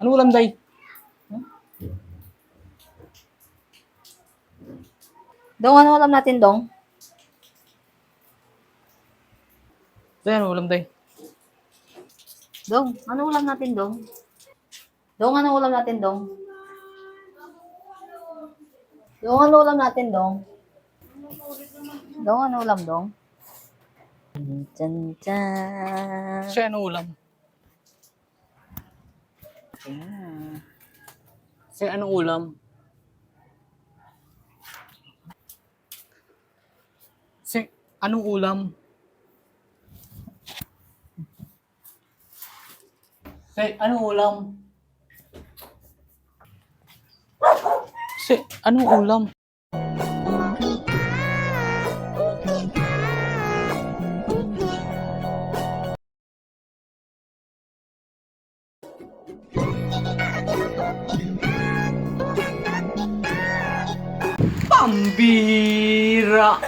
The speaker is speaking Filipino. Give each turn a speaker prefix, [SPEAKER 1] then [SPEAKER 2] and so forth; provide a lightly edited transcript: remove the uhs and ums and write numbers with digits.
[SPEAKER 1] Ano ulam, Day?
[SPEAKER 2] Dong, ano ulam natin, Dong?
[SPEAKER 1] Day, ano ulam, Day?
[SPEAKER 2] Dong, ano ulam natin, Dong? Dong, ano ulam natin, Dong? Dong, ano ulam natin, Dong? Dong, ano ulam, Dong? Chan, chan.
[SPEAKER 1] Kasi ano ulam? Ayan. Kasi anong ulam? Kasi anong ulam? Kasi anong ulam? Kasi anong ulam? Pambira!